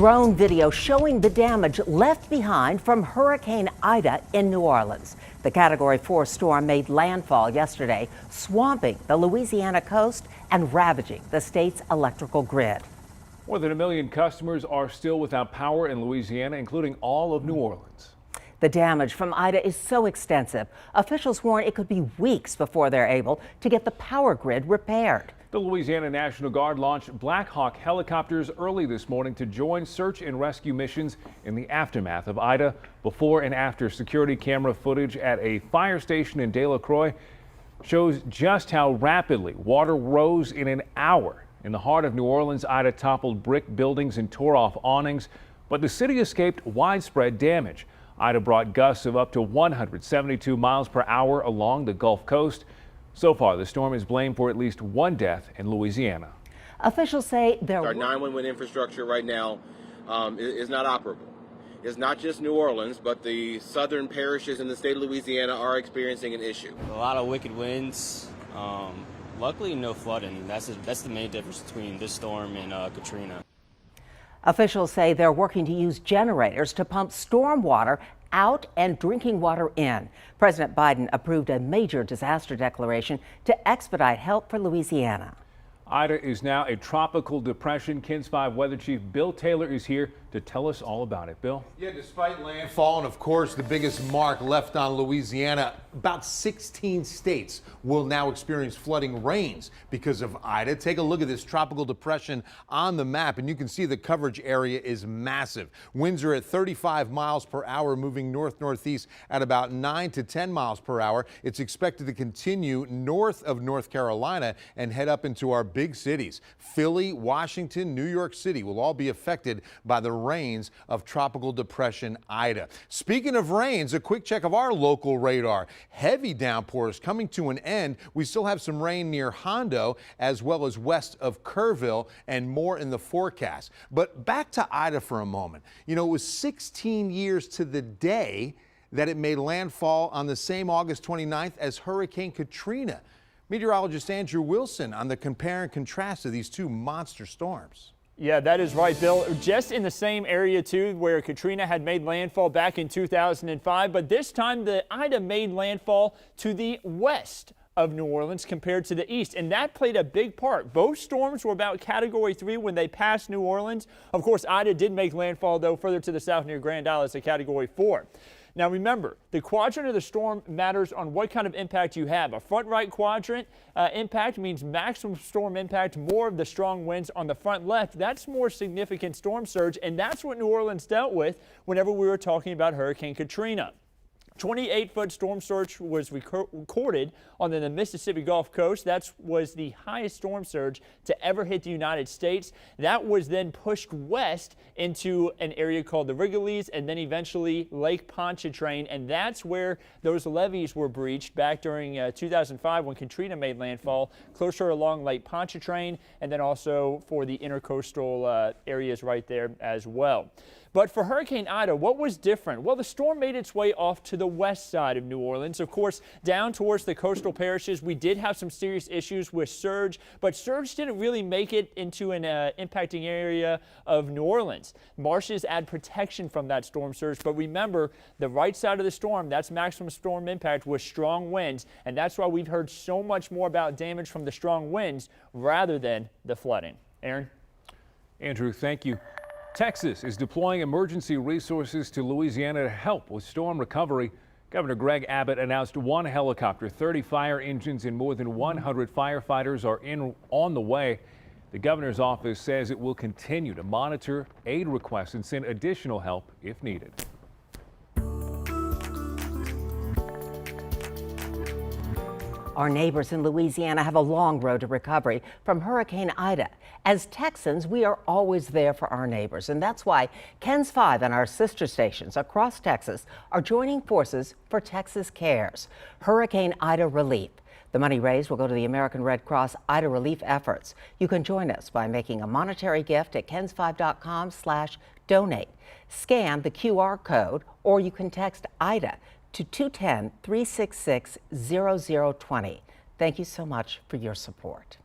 Drone video showing the damage left behind from Hurricane Ida in New Orleans. The Category 4 storm made landfall yesterday, swamping the Louisiana coast and ravaging the state's electrical grid. More than 1 million customers are still without power in Louisiana, including all of New Orleans. The damage from Ida is so extensive, officials warn it could be weeks before they're able to get the power grid repaired. The Louisiana National Guard launched Black Hawk helicopters early this morning to join search and rescue missions in the aftermath of Ida. Before and after security camera footage at a fire station in Delacroix shows just how rapidly water rose in an hour. In the heart of New Orleans, Ida toppled brick buildings and tore off awnings, but the city escaped widespread damage. Ida brought gusts of up to 172 miles per hour along the Gulf Coast. So far, the storm is blamed for at least one death in Louisiana. Officials say our 911 infrastructure right now is not operable. It's not just New Orleans, but the southern parishes in the state of Louisiana are experiencing an issue. A lot of wicked winds. Luckily, no flooding. That's the main difference between this storm and Katrina. Officials say they're working to use generators to pump storm water out and drinking water in. President Biden approved a major disaster declaration to expedite help for Louisiana. Ida is now a tropical depression. KENS 5 Weather Chief Bill Taylor is here to tell us all about it. Bill? Yeah, despite landfall and, of course, the biggest mark left on Louisiana, about 16 states will now experience flooding rains because of Ida. Take a look at this tropical depression on the map, and you can see the coverage area is massive. Winds are at 35 miles per hour, moving north-northeast at about 9 to 10 miles per hour. It's expected to continue north of North Carolina and head up into our big cities. Philly, Washington, New York City will all be affected by the rains of tropical depression Ida. Speaking of rains, a quick check of our local radar. Heavy downpours coming to an end. We still have some rain near Hondo as well as west of Kerrville, and more in the forecast. But back to Ida for a moment. You know, it was 16 years to the day that it made landfall on the same August 29th as Hurricane Katrina. Meteorologist Andrew Wilson on the compare and contrast of these two monster storms. Yeah, that is right, Bill. Just in the same area, too, where Katrina had made landfall back in 2005. But this time, the Ida made landfall to the west of New Orleans compared to the east. And that played a big part. Both storms were about Category 3 when they passed New Orleans. Of course, Ida did make landfall, though, further to the south near Grand Isle as a Category 4. Now remember, the quadrant of the storm matters on what kind of impact you have. A front right quadrant impact means maximum storm impact, more of the strong winds. On the front left, that's more significant storm surge, and that's what New Orleans dealt with whenever we were talking about Hurricane Katrina. 28-foot storm surge was recorded on the Mississippi Gulf Coast. That was the highest storm surge to ever hit the United States. That was then pushed west into an area called the Rigolets and then eventually Lake Pontchartrain. And that's where those levees were breached back during 2005 when Katrina made landfall, closer along Lake Pontchartrain, and then also for the intercoastal areas right there as well. But for Hurricane Ida, what was different? Well, the storm made its way off to the west side of New Orleans. Of course, down towards the coastal parishes, we did have some serious issues with surge, but surge didn't really make it into an impacting area of New Orleans. Marshes add protection from that storm surge, but remember, the right side of the storm, that's maximum storm impact, was strong winds, and that's why we've heard so much more about damage from the strong winds rather than the flooding. Aaron? Andrew, thank you. Texas is deploying emergency resources to Louisiana to help with storm recovery. Governor Greg Abbott announced 1 helicopter, 30 fire engines, and more than 100 firefighters are on the way. The governor's office says it will continue to monitor aid requests and send additional help if needed. Our neighbors in Louisiana have a long road to recovery from Hurricane Ida. As Texans, we are always there for our neighbors, and that's why KENS 5 and our sister stations across Texas are joining forces for Texas Cares, Hurricane Ida Relief. The money raised will go to the American Red Cross Ida relief efforts. You can join us by making a monetary gift at kens5.com/donate. Scan the QR code, or you can text Ida to 210-366-0020. Thank you so much for your support.